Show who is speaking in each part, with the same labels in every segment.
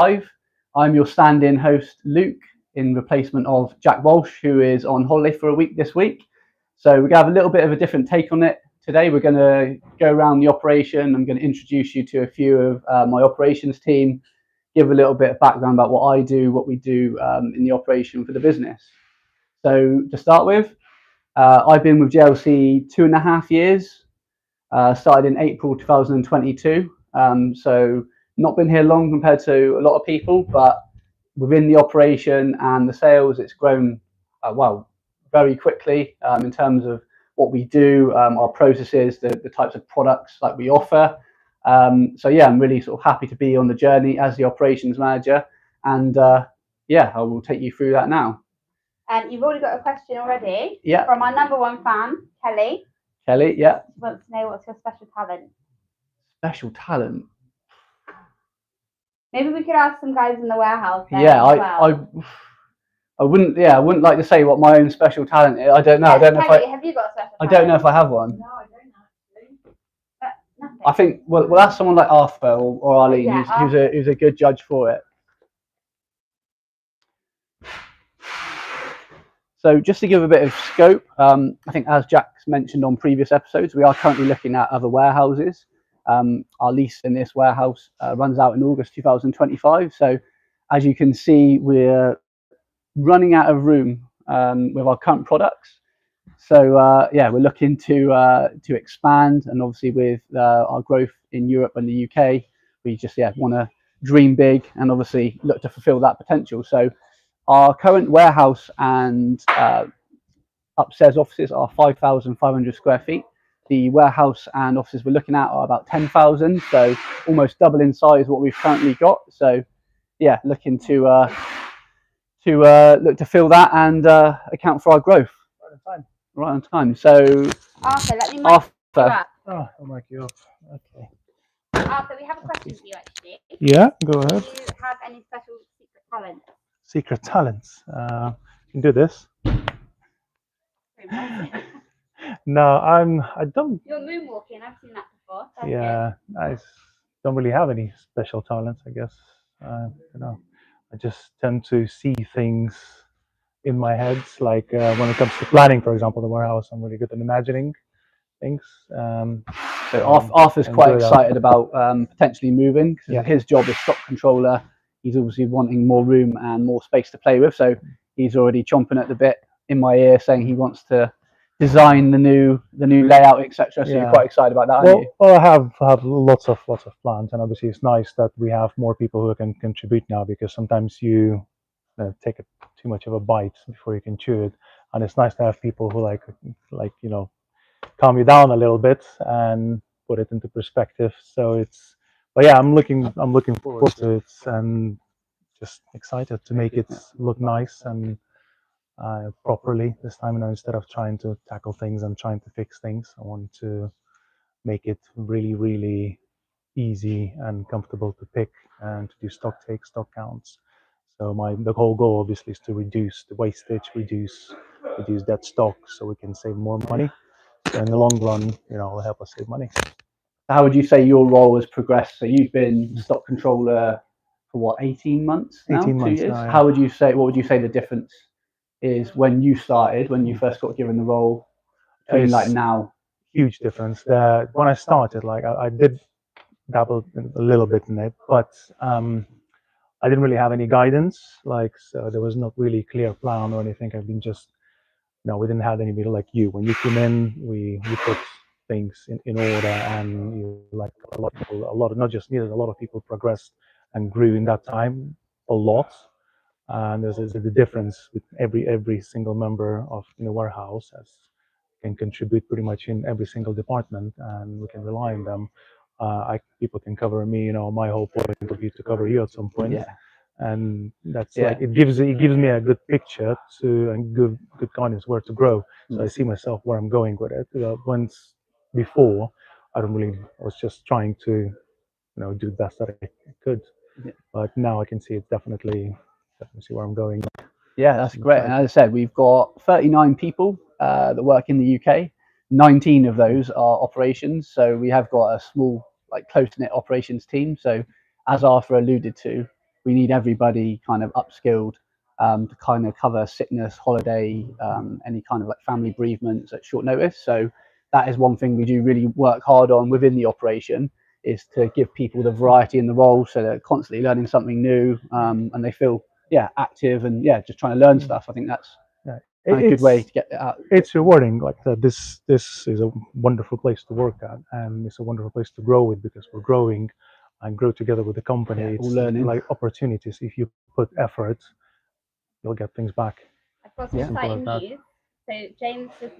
Speaker 1: I'm your stand-in host, Luke, in replacement of Jack Walsh, who is on holiday for a week this week. So we're going to have a little bit of a different take on it today. We're going to go around the operation. I'm going to introduce you to a few of my operations team, give a little bit of background about what I do, what we do in the operation for the business. So to start with, I've been with JLC 2.5 years, started in April 2022. So not been here long compared to a lot of people, but within the operation and the sales, it's grown very quickly in terms of what we do, our processes, the types of products that we offer. So yeah, I'm really sort of happy to be on the journey as the operations manager, and yeah, I will take you through that now.
Speaker 2: You've already got a question already.
Speaker 1: Yeah.
Speaker 2: From our #1 fan, Kelly.
Speaker 1: Kelly, yeah.
Speaker 2: Wants to know what's your special talent.
Speaker 1: Special talent.
Speaker 2: Maybe we could ask some guys in the warehouse.
Speaker 1: Yeah, I wouldn't. Yeah, I wouldn't like to say what my own special talent is. I don't know.
Speaker 2: Yeah,
Speaker 1: I don't know
Speaker 2: Kelly,
Speaker 1: if
Speaker 2: have you got a special talent?
Speaker 1: I don't know if I have one.
Speaker 2: No, I don't actually. Nothing.
Speaker 1: I think we'll ask someone like Arthur or Arlene,
Speaker 2: Yeah,
Speaker 1: who's a good judge for it. So just to give a bit of scope, I think as Jack's mentioned on previous episodes, we are currently looking at other warehouses. Our lease in this warehouse runs out in August 2025. So as you can see, we're running out of room with our current products. So yeah, we're looking to expand, and obviously with our growth in Europe and the UK, we just want to dream big and obviously look to fulfill that potential. So our current warehouse and upstairs offices are 5,500 square feet. The warehouse and offices we're looking at are about 10,000, so almost double in size what we've currently got. So yeah, looking to look to fill that and account for our growth. Right on time. So
Speaker 2: Arthur, let me mic you up.
Speaker 3: Oh, I'll mic you up. Okay.
Speaker 2: Arthur, we have a question for you actually.
Speaker 3: Yeah, go ahead.
Speaker 2: Do you have any special secret talents?
Speaker 3: Secret talents. You can do this. No, I don't.
Speaker 2: You're moonwalking. I've seen that before. That's
Speaker 3: Yeah, I don't really have any special talents, I guess. You know, I just tend to see things in my head. Like when it comes to planning, for example, the warehouse, I'm really good at imagining things.
Speaker 1: So Arthur's quite excited about potentially moving, because his job is stock controller. He's obviously wanting more room and more space to play with. So he's already chomping at the bit in my ear, saying he wants to design the new layout, etc. So you're quite excited about that, aren't you?
Speaker 3: Well, I have lots of plans, and obviously it's nice that we have more people who can contribute now, because sometimes you take too much of a bite before you can chew it, and it's nice to have people who like calm you down a little bit and put it into perspective. So it's, but yeah, I'm looking forward to it, and just excited to make it look nice and properly this time. Instead of trying to tackle things and trying to fix things, I want to make it really easy and comfortable to pick and to do stock takes, stock counts. So the whole goal obviously is to reduce the wastage, reduce that stock, so we can save more money. So in the long run, it'll help us save money.
Speaker 1: How would you say your role has progressed? So you've been stock controller for what, 18 months now?
Speaker 3: 18 months
Speaker 1: 2 years?
Speaker 3: now, yeah.
Speaker 1: What would you say the difference is when you started, when you first got given the role, between like now?
Speaker 3: Huge difference. When I started, like I did dabble a little bit in it, but I didn't really have any guidance. So there was not really a clear plan or anything. I've been just, we didn't have anybody like you. When you came in, we put things in order, and like a lot of not just me, a lot of people progressed and grew in that time a lot. And there's the difference with every single member of the warehouse as can contribute pretty much in every single department, and we can rely on them. People can cover me. My whole point would be to cover you at some point.
Speaker 1: Yeah.
Speaker 3: And that's like it gives me a good picture and good guidance where to grow. So I see myself where I'm going with it. Once before, I was just trying to do the best that I could.
Speaker 1: Yeah.
Speaker 3: But now I can see it's definitely see where I'm going.
Speaker 1: Yeah, that's great. And as I said, we've got 39 people that work in the UK. 19 of those are operations. So we have got a small, close-knit operations team. So as Arthur alluded to, we need everybody kind of upskilled to kind of cover sickness, holiday, any kind of like family bereavements at short notice. So that is one thing we do really work hard on within the operation, is to give people the variety in the role, so they're constantly learning something new, and they feel active and just trying to learn stuff. I think that's a good way to get it out.
Speaker 3: It's rewarding. Like this is a wonderful place to work at, and it's a wonderful place to grow with, because we're growing and grow together with the company. It's
Speaker 1: all learning.
Speaker 3: like opportunities. If you put effort, you'll get things back.
Speaker 2: I've got some exciting news. So James has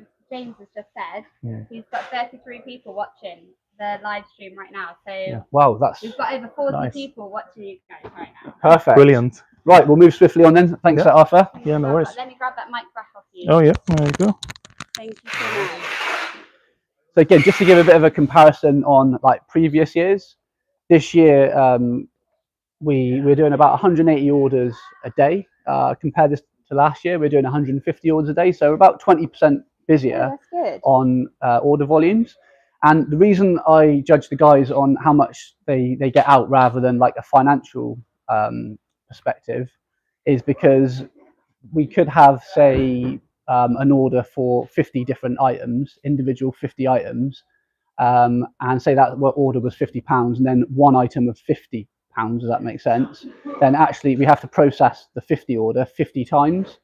Speaker 2: just said he's got 33 people watching the live stream right now. So
Speaker 1: wow,
Speaker 2: we've got over 40 people watching you guys right now.
Speaker 1: Perfect.
Speaker 3: Brilliant.
Speaker 1: Right, we'll move swiftly on then. Thanks, Arthur.
Speaker 3: Yeah, no worries.
Speaker 2: Let me grab that mic back off you.
Speaker 3: Oh yeah, there you go.
Speaker 2: Thank you so much.
Speaker 1: So again, just to give a bit of a comparison on like previous years, this year we're doing about 180 orders a day. Compare this to last year, we're doing 150 orders a day, so we're about 20% busier on order volumes. And the reason I judge the guys on how much they get out rather than like a financial perspective is because we could have, say, an order for 50 different items, individual 50 items, and say that order was £50, and then one item of £50. Does that make sense? Then actually we have to process the 50 order 50 times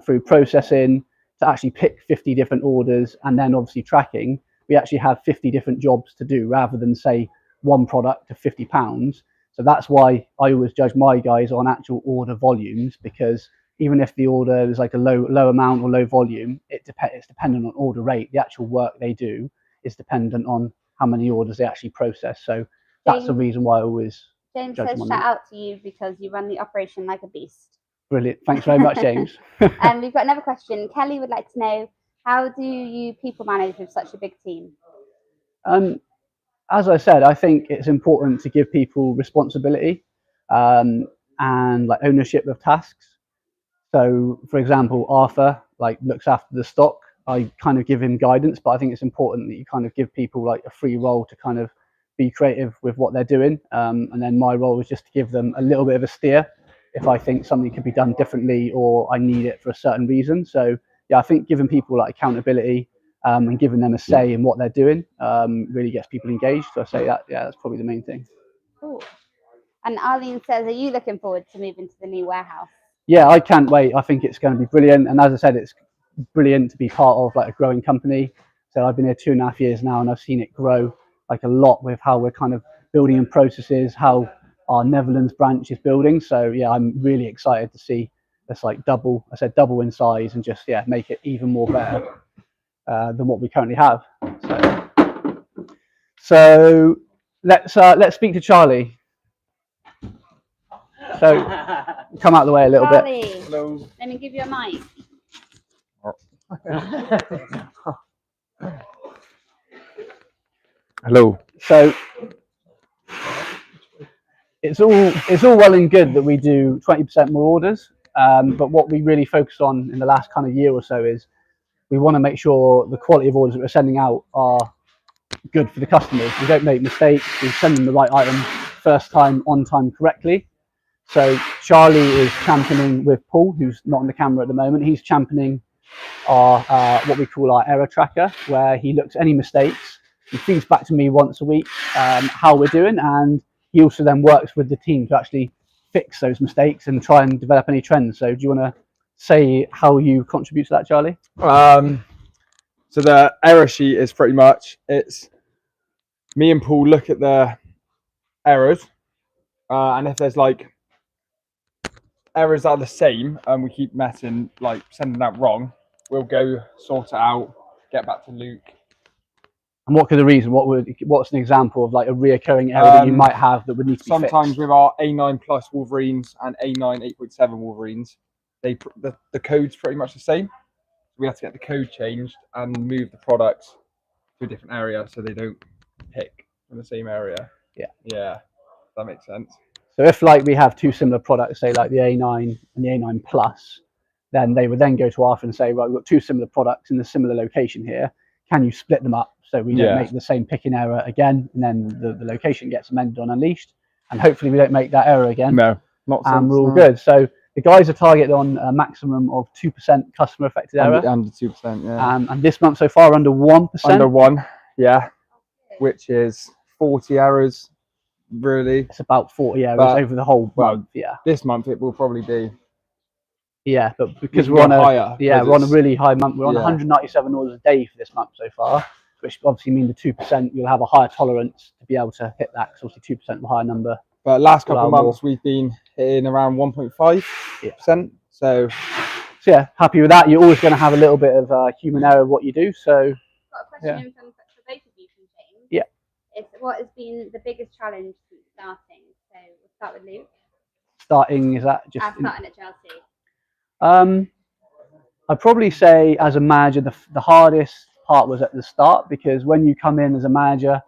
Speaker 1: through processing to actually pick 50 different orders, and then obviously tracking. We actually have 50 different jobs to do rather than say one product to £50. So that's why I always judge my guys on actual order volumes, because even if the order is like a low amount or low volume, it's dependent on order rate. The actual work they do is dependent on how many orders they actually process. So that's the reason why I always
Speaker 2: James says shout out to you because you run the operation like a beast.
Speaker 1: Brilliant. Thanks very much, James.
Speaker 2: And we've got another question. Kelly would like to know, how do you people manage with such a big team?
Speaker 1: As I said, I think it's important to give people responsibility and like ownership of tasks. So, for example, Arthur like looks after the stock. I kind of give him guidance, but I think it's important that you kind of give people like a free role to kind of be creative with what they're doing. And then my role is just to give them a little bit of a steer if I think something could be done differently or I need it for a certain reason. So yeah, I think giving people like accountability and giving them a say in what they're doing really gets people engaged. So I say that, that's probably the main thing.
Speaker 2: Cool. And Arlene says, are you looking forward to moving to the new warehouse?
Speaker 1: Yeah, I can't wait. I think it's going to be brilliant. And as I said, it's brilliant to be part of like a growing company. So I've been here 2.5 years now, and I've seen it grow like a lot with how we're kind of building in processes, how our Netherlands branch is building. So yeah, I'm really excited to see us like double in size and just make it even more better than what we currently have. So let's speak to Charlie. So come out of the way a little
Speaker 2: Charlie,
Speaker 1: bit.
Speaker 2: Hello. Let me give you a mic.
Speaker 4: Hello.
Speaker 1: So it's all well and good that we do 20% more orders, but what we really focus on in the last kind of year or so is we want to make sure the quality of orders that we're sending out are good for the customers. We don't make mistakes. We send them the right item first time, on time, correctly. So Charlie is championing with Paul, who's not on the camera at the moment. He's championing our what we call our error tracker, where he looks at any mistakes. He feeds back to me once a week how we're doing, and he also then works with the team to actually fix those mistakes and try and develop any trends. So do you want to say how you contribute to that, Charlie?
Speaker 4: So the error sheet is pretty much, it's me and Paul look at the errors, and if there's like errors that are the same and we keep messing, like sending that wrong, we'll go sort it out, get back to Luke.
Speaker 1: And what could the reason? What's an example of like a reoccurring error that you might have that would need to be
Speaker 4: sometimes
Speaker 1: fixed?
Speaker 4: With our A9 Plus Wolverines and A9 8.7 Wolverines, the code's pretty much the same. We have to get the code changed and move the products to a different area so they don't pick from the same area. Yeah, that makes sense.
Speaker 1: So if like we have two similar products, say like the A9 and the A9 Plus, then they would then go to Arthur and say, right, we've got two similar products in a similar location here. Can you split them up so we don't make the same picking error again, and then the location gets amended on Unleashed, and hopefully we don't make that error again.
Speaker 4: No.
Speaker 1: and we're all good. So the guys are targeted on a maximum of 2% customer affected error.
Speaker 4: Under 2%, yeah.
Speaker 1: And this month so far under 1%.
Speaker 4: Under 1, yeah. Which is 40 errors, really.
Speaker 1: It's about 40 errors over the whole month, yeah.
Speaker 4: This month it will probably be.
Speaker 1: Yeah, but because we're on
Speaker 4: higher,
Speaker 1: we're on a really high month. We're on 197 orders a day for this month so far, which obviously means the 2%, you'll have a higher tolerance to be able to hit that, because obviously 2% is a higher number.
Speaker 4: But last couple of months we've been hitting around 1.5%. So
Speaker 1: yeah, happy with that. You're always going to have a little bit of human error of what you do. So
Speaker 2: got a question for both of you from James.
Speaker 1: Yeah.
Speaker 2: It's what has been the biggest challenge since starting? So we'll start with Luke.
Speaker 1: Starting, is that just
Speaker 2: starting at JLC?
Speaker 1: I'd probably say as a manager, the hardest part was at the start, because when you come in as a manager,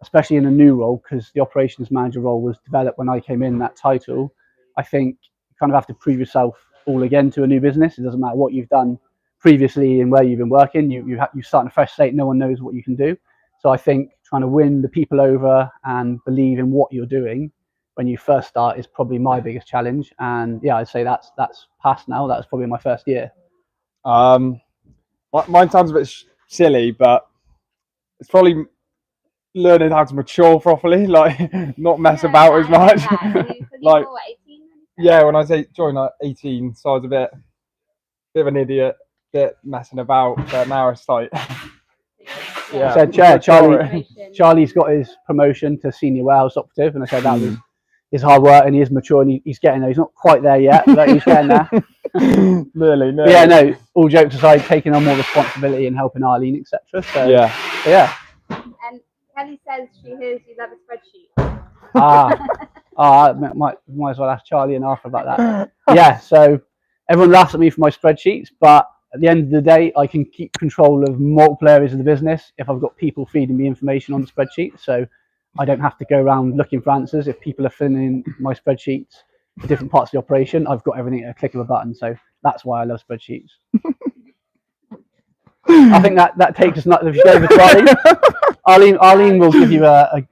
Speaker 1: especially in a new role, because the operations manager role was developed when I came in, that title, I think you kind of have to prove yourself all again to a new business. It doesn't matter what you've done previously and where you've been working. You start in a fresh slate. No one knows what you can do. So I think trying to win the people over and believe in what you're doing when you first start is probably my biggest challenge. And yeah, I'd say that's past now. That was probably my first year.
Speaker 4: Mine sounds a bit silly, but it's probably learning how to mature properly, like not mess about as much. Like, yeah, when I joined at 18, so I was a bit of an idiot, bit messing about, but now it's like
Speaker 1: I said, Charlie's got his promotion to senior warehouse operative, and I said that was his hard work, and he is mature, and he's getting there. He's not quite there yet, but he's getting there.
Speaker 4: Nearly.
Speaker 1: Yeah, no, all jokes aside, taking on more responsibility and helping Arlene, etc. So yeah.
Speaker 2: And Kelly says she hears you love a spreadsheet.
Speaker 1: Might as well ask Charlie and Arthur about that. Yeah, so everyone laughs at me for my spreadsheets, but at the end of the day, I can keep control of multiple areas of the business if I've got people feeding me information on the spreadsheet. So I don't have to go around looking for answers. If people are filling in my spreadsheets for different parts of the operation, I've got everything at a click of a button. So that's why I love spreadsheets. I think that takes us if you go over to Arlene will give you a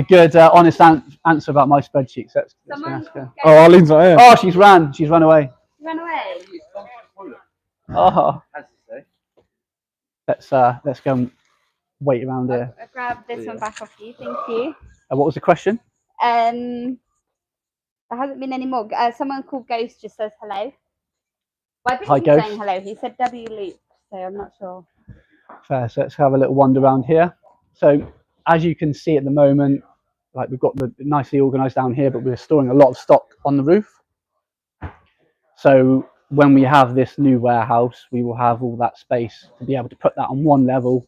Speaker 1: good honest answer about my spreadsheets. Let's ask her.
Speaker 4: Oh, Arlene's not here.
Speaker 1: Oh, she's run away.
Speaker 2: She ran away.
Speaker 1: Oh, let's go and wait around here.
Speaker 2: I'll grab this one back off you. Thank you.
Speaker 1: What was the question?
Speaker 2: There hasn't been any more. Someone called Ghost just says hello. Well, I think he's saying hello. He said W Loop, so I'm not sure.
Speaker 1: Fair. So let's have a little wander around here. So as you can see at the moment, like we've got the nicely organised down here, but we're storing a lot of stock on the roof. So when we have this new warehouse, we will have all that space to be able to put that on one level,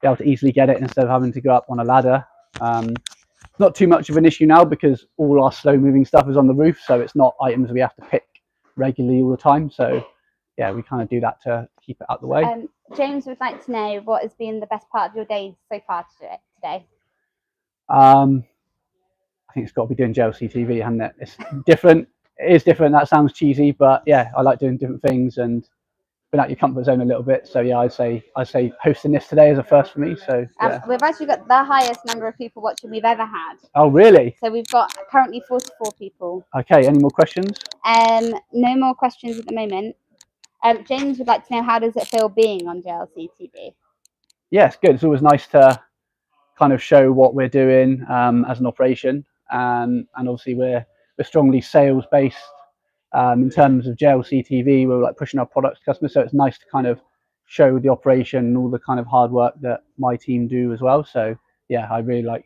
Speaker 1: be able to easily get it instead of having to go up on a ladder. Not too much of an issue now because all our slow moving stuff is on the roof, so it's not items we have to pick regularly all the time. So yeah, we kind of do that to keep it out of the way.
Speaker 2: James would like to know what has been the best part of your day so far today.
Speaker 1: I think it's got to be doing JLC TV, hasn't it? It's different. It is different. That sounds cheesy, but yeah, I like doing different things and been out your comfort zone a little bit. So yeah, I'd say hosting this today is a first for me. So yeah.
Speaker 2: We've actually got the highest number of people watching we've ever had.
Speaker 1: Oh really?
Speaker 2: So we've got currently 44 people.
Speaker 1: Okay. Any more questions?
Speaker 2: No more questions at the moment. James would like to know, how does it feel being on JLC TV?
Speaker 1: Yeah, it's good. It's always nice to kind of show what we're doing as an operation, and obviously we're strongly sales based. In terms of JLC TV, we're like pushing our products to customers, so it's nice to kind of show the operation and all the kind of hard work that my team do as well. So yeah, I really like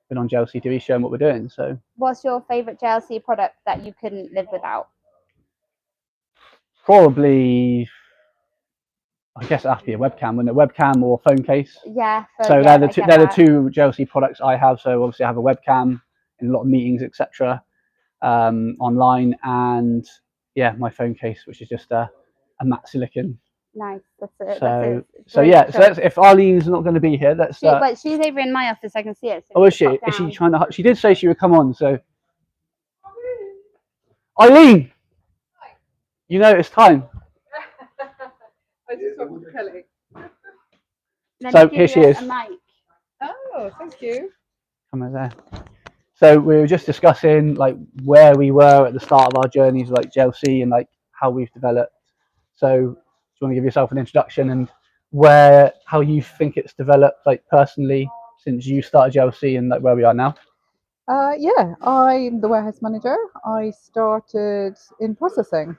Speaker 1: being on JLC TV, showing what we're doing. So
Speaker 2: what's your favourite JLC product that you couldn't live without?
Speaker 1: Probably, I guess it has to be a webcam, wouldn't it? Webcam or phone case.
Speaker 2: Yeah.
Speaker 1: So they're the two JLC products I have. So obviously I have a webcam in a lot of meetings, etc. Online, and yeah, my phone case, which is just a matte silicon.
Speaker 2: Nice.
Speaker 1: So if Arlene's not going to be here, let's.
Speaker 2: But she's over in my office. I can see it. So
Speaker 1: oh, is she? Is she trying to? She did say she would come on. So, Eileen, you know it's time.
Speaker 5: I just talked to Kelly.
Speaker 1: So here she is.
Speaker 2: A mic.
Speaker 5: Oh, thank you.
Speaker 1: Come over there. So we were just discussing like where we were at the start of our journeys, like JLC, and like how we've developed. So, do you want to give yourself an introduction and how you think it's developed, like personally, since you started JLC and like where we are now?
Speaker 5: Yeah, I'm the warehouse manager. I started in processing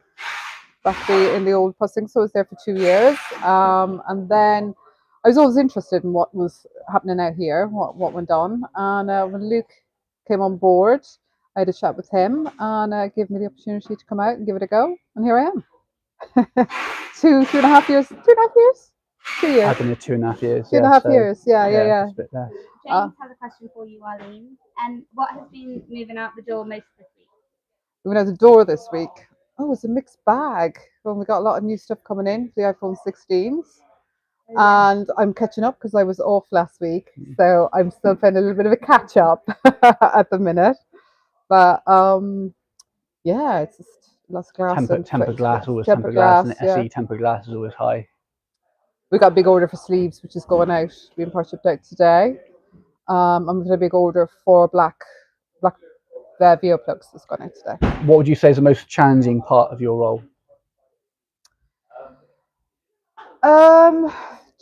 Speaker 5: in the old processing, so I was there for 2 years. And then I was always interested in what was happening out here, what went on. And when Luke came on board, I had a chat with him and gave me the opportunity to come out and give it a go. And here I am. 2.5 years, 2.5 years, 2 years.
Speaker 1: I've been here 2.5 years.
Speaker 5: 2.5 years, yeah.
Speaker 1: Just a bit less.
Speaker 2: James has a question for you, Arlene. And what has been moving out the door most this week?
Speaker 5: Moving out the door this week. Oh, it's a mixed bag. Well, we got a lot of new stuff coming in, the iPhone 16s. And I'm catching up because I was off last week. So I'm still playing a little bit of a catch up at the minute. But yeah, it's just lots of glass.
Speaker 1: Tempered glass, always
Speaker 5: tempered
Speaker 1: tempered glass,
Speaker 5: glass,
Speaker 1: and
Speaker 5: yeah.
Speaker 1: SE tempered glass is always high.
Speaker 5: We got a big order for sleeves, which is going out, being purchased out today. I'm going a big order for black VO plugs that's gone out today.
Speaker 1: What would you say is the most challenging part of your role?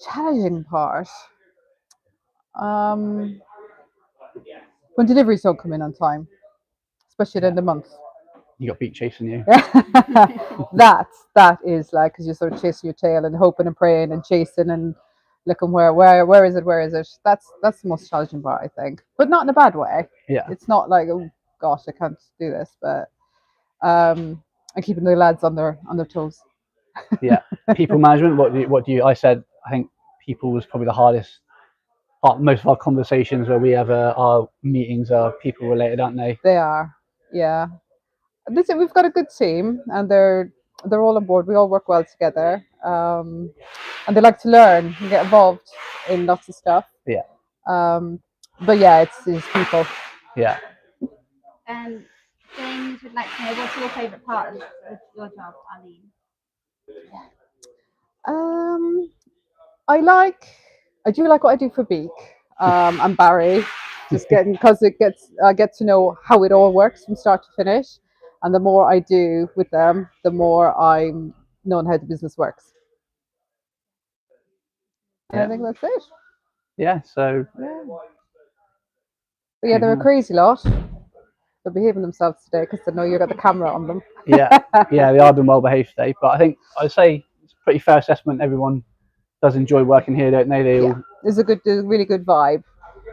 Speaker 5: Challenging part. When deliveries don't come in on time, especially at the end of the month.
Speaker 1: You got beat chasing you.
Speaker 5: that is like, because you're sort of chasing your tail and hoping and praying and chasing and looking where is it? That's the most challenging part, I think, but not in a bad way.
Speaker 1: Yeah.
Speaker 5: It's not like, oh gosh, I can't do this, but and keeping the lads on their toes.
Speaker 1: Yeah. People management. What do you? I think people was probably the hardest part. Most of our conversations where we have our meetings are people related, aren't they?
Speaker 5: They are. Yeah. Listen, we've got a good team, and they're all on board. We all work well together, and they like to learn and get involved in lots of stuff.
Speaker 1: Yeah.
Speaker 5: But yeah, it's people.
Speaker 1: Yeah.
Speaker 2: James would like to know, what's your favourite part of your job, Arlene?
Speaker 5: I do like what I do for Beak and Barry. Just because I get to know how it all works from start to finish. And the more I do with them, the more I'm knowing how the business works. And I think that's it.
Speaker 1: Yeah, so.
Speaker 5: Yeah. But yeah, they're a crazy lot. They're behaving themselves today because they know you've got the camera on them.
Speaker 1: Yeah, they are being well behaved today. But I think I'd say it's a pretty fair assessment. Everyone does enjoy working here, don't they?
Speaker 5: There's a really good vibe.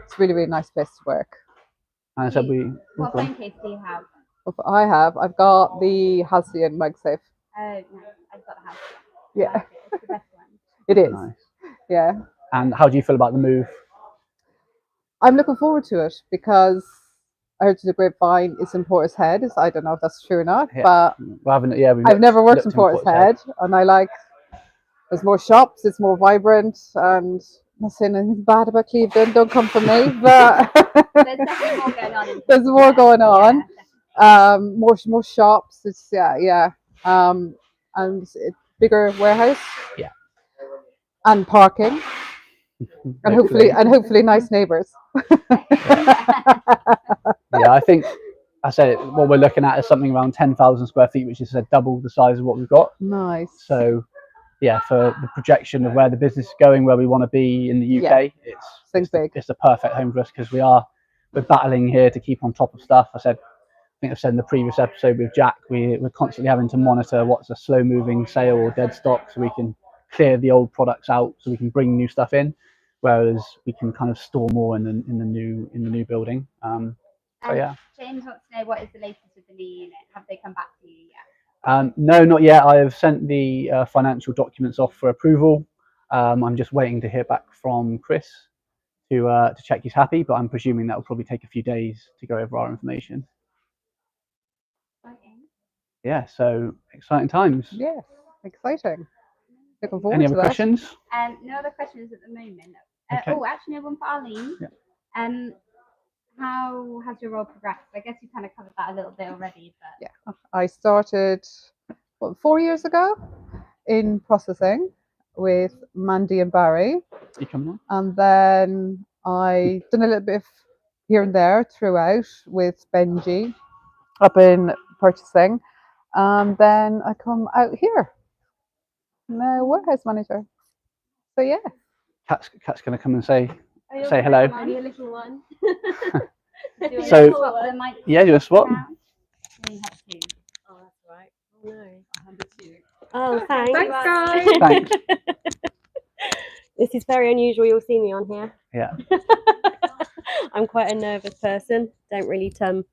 Speaker 5: It's a really, really nice place to work.
Speaker 1: And I said
Speaker 2: what phone case do you have?
Speaker 5: I've got the Halcyon MagSafe.
Speaker 2: Oh, no, I've got the house.
Speaker 5: Yeah.
Speaker 2: It's the best one.
Speaker 5: It is.
Speaker 1: Nice.
Speaker 5: Yeah.
Speaker 1: And how do you feel about the move?
Speaker 5: I'm looking forward to it because I heard through the grapevine it's in Portishead. I don't know if that's true or not, but I've never worked in Portishead, and there's more shops, it's more vibrant, and I'm not saying anything bad about Cleveland, don't come for me, but
Speaker 2: there's definitely more going on.
Speaker 5: There's more going on. More shops. It's and it's bigger warehouse.
Speaker 1: Yeah.
Speaker 5: And parking. And hopefully nice neighbours.
Speaker 1: Yeah, I think what we're looking at is something around 10,000 square feet, which is double the size of what we've got.
Speaker 5: Nice.
Speaker 1: So, yeah, for the projection of where the business is going, where we want to be in the UK, it's the perfect home for us because we're battling here to keep on top of stuff. I think I've said in the previous episode with Jack, we're constantly having to monitor what's a slow moving sale or dead stock so we can clear the old products out so we can bring new stuff in, whereas we can kind of store more in the new building.
Speaker 2: James wants to know, what is the latest with the new unit? Have they come back to you yet?
Speaker 1: No, not yet. I have sent the financial documents off for approval. I'm just waiting to hear back from Chris to check he's happy, but I'm presuming that will probably take a few days to go over our information.
Speaker 2: Okay.
Speaker 1: Yeah, so exciting times.
Speaker 5: Yes, exciting. Looking forward
Speaker 1: Any
Speaker 5: to
Speaker 1: other
Speaker 5: that.
Speaker 1: questions?
Speaker 2: No other questions at the moment.
Speaker 1: Okay.
Speaker 2: Oh, actually, one for Arlene.
Speaker 1: Yeah.
Speaker 2: How has your role progressed? I guess you kind of covered that a little bit already, but
Speaker 5: yeah, I started 4 years ago in processing with Mandy and Barry.
Speaker 1: You coming on?
Speaker 5: And then I done a little bit of here and there throughout with Benji up in purchasing, and then I come out here, now warehouse manager. So yeah.
Speaker 1: Kat's going to come and say hello.
Speaker 6: Only a little one.
Speaker 1: So yeah, do a swap.
Speaker 6: Oh, that's right. Oh no. Oh, thanks.
Speaker 5: Thanks, guys.
Speaker 1: Thanks.
Speaker 6: This is very unusual. You'll see me on here.
Speaker 1: Yeah.
Speaker 6: I'm quite a nervous person. Don't really turn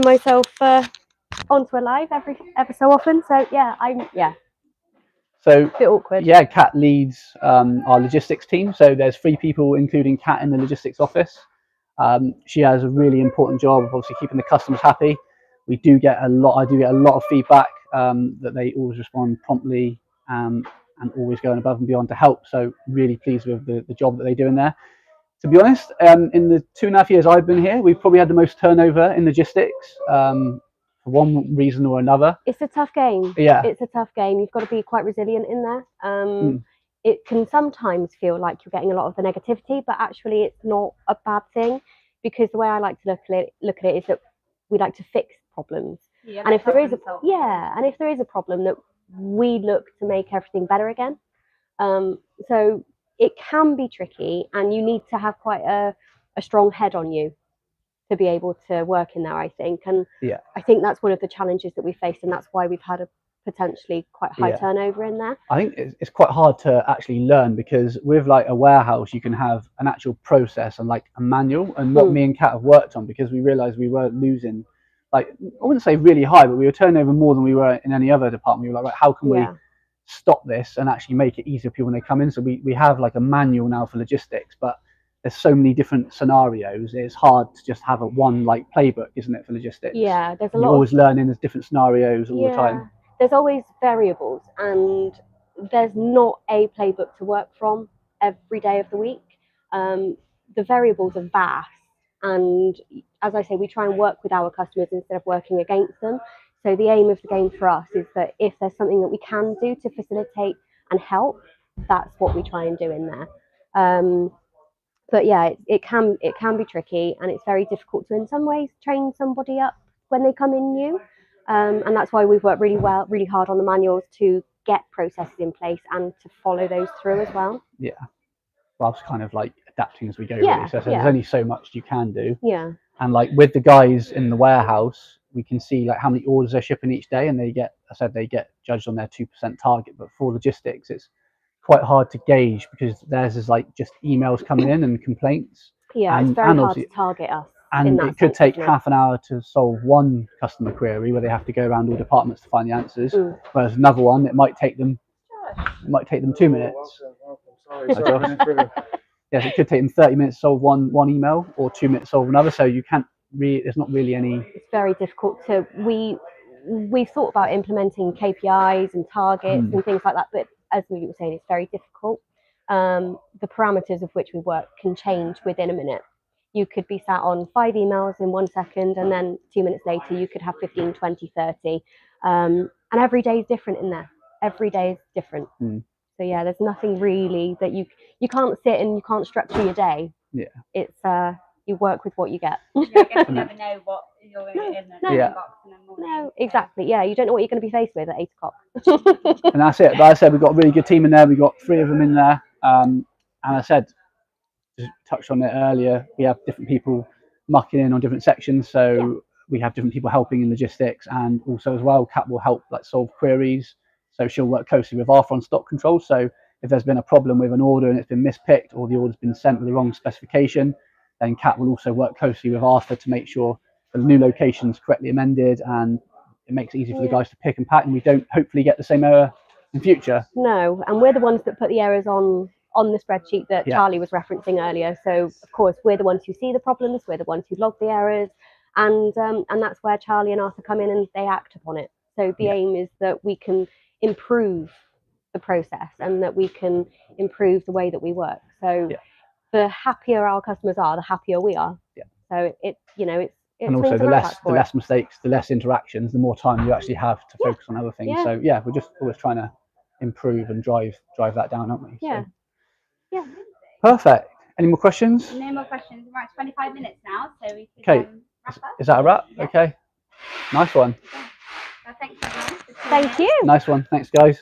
Speaker 6: myself onto a live ever so often. So yeah,
Speaker 1: So
Speaker 6: a bit awkward.
Speaker 1: yeah, Kat leads our logistics team. So there's 3 people, including Kat, in the logistics office. She has a really important job of obviously keeping the customers happy. I do get a lot of feedback that they always respond promptly and always going above and beyond to help. So really pleased with the job that they do in there. To be honest, in the 2.5 years I've been here, we've probably had the most turnover in logistics for one reason or another.
Speaker 6: It's a tough game.
Speaker 1: Yeah.
Speaker 6: It's a tough game. You've got to be quite resilient in there. It can sometimes feel like you're getting a lot of the negativity, but actually it's not a bad thing, because the way I like to look at it is that we like to fix problems.
Speaker 2: Yeah,
Speaker 6: And if there is a problem, that we look to make everything better again. So it can be tricky, and you need to have quite a strong head on you to be able to work in there, I think. And
Speaker 1: Yeah.
Speaker 6: I think that's one of the challenges that we faced, and that's why we've had a potentially quite high turnover in there.
Speaker 1: I think it's quite hard to actually learn, because with like a warehouse you can have an actual process and like a manual, and what me and Kat have worked on, because we realized we were losing, like, I wouldn't say really high, but we were turning over more than we were in any other department. We were like, right, how can we stop this and actually make it easier for people when they come in? So we have like a manual now for logistics, but there's so many different scenarios. It's hard to just have a one like playbook, isn't it, for logistics?
Speaker 6: Yeah, there's a lot.
Speaker 1: You're always learning. There's different scenarios all the time.
Speaker 6: There's always variables, and there's not a playbook to work from every day of the week. The variables are vast, and as I say, we try and work with our customers instead of working against them. So the aim of the game for us is that if there's something that we can do to facilitate and help, that's what we try and do in there. But yeah, it can be tricky, and it's very difficult to, in some ways, train somebody up when they come in new. And that's why we've worked really hard on the manuals to get processes in place and to follow those through as well.
Speaker 1: Yeah. Whilst kind of like adapting as we go.
Speaker 6: Yeah,
Speaker 1: really. So there's only so much you can do.
Speaker 6: Yeah.
Speaker 1: And like with the guys in the warehouse, we can see like how many orders they're shipping each day, and they get judged on their 2% target. But for logistics, it's quite hard to gauge, because theirs is like just emails coming in and complaints.
Speaker 6: Yeah, it's very hard to target us.
Speaker 1: And it could take half an hour to solve one customer query where they have to go around all departments to find the answers. Whereas another one, it might take them 2 minutes. Yes, it could take them 30 minutes to solve one email, or 2 minutes to solve another. So you can't really, there's not really any. It's
Speaker 6: very difficult to. We've thought about implementing KPIs and targets and things like that, but as we were saying, it's very difficult. The parameters of which we work can change within a minute. You could be sat on 5 emails in 1 second, and then 2 minutes later you could have 15, 20, 30. And every day is different in there. Every day is different. So yeah, there's nothing really that you can't sit and you can't structure your day.
Speaker 1: Yeah.
Speaker 6: It's you work with what you get.
Speaker 2: Yeah, I guess you never know what you're going to get in the inbox in the morning.
Speaker 6: No, exactly. Yeah, you don't know what you're going to be faced with at 8 o'clock.
Speaker 1: And that's it. But I said we've got a really good team in there. We've got 3 of them in there. And I said, just touched on it earlier, we have different people mucking in on different sections. So we have different people helping in logistics, and also as well, Kat will help like solve queries. So she'll work closely with Arthur on stock control. So if there's been a problem with an order and it's been mispicked, or the order's been sent with the wrong specification, then Kat will also work closely with Arthur to make sure the new location's correctly amended, and it makes it easy for the guys to pick and pack, and we don't hopefully get the same error in future.
Speaker 6: No, and we're the ones that put the errors on the spreadsheet that Charlie was referencing earlier. So of course we're the ones who see the problems, we're the ones who log the errors, and that's where Charlie and Arthur come in and they act upon it. So the aim is that we can improve the process, and that we can improve the way that we work. So the happier our customers are, the happier we are. So it's
Speaker 1: and also the less mistakes, the less interactions, the more time you actually have to focus on other things. So yeah, we're just always trying to improve and drive that down, aren't we?
Speaker 6: Yeah.
Speaker 1: So, perfect. Any more questions?
Speaker 2: No more questions. We're at 25 minutes now, so we can
Speaker 1: Okay.
Speaker 2: wrap up.
Speaker 1: Is that a wrap?
Speaker 2: Yeah.
Speaker 1: Okay. Nice one.
Speaker 2: Well, thanks everyone.
Speaker 6: Thank you.
Speaker 1: Nice one. Thanks, guys.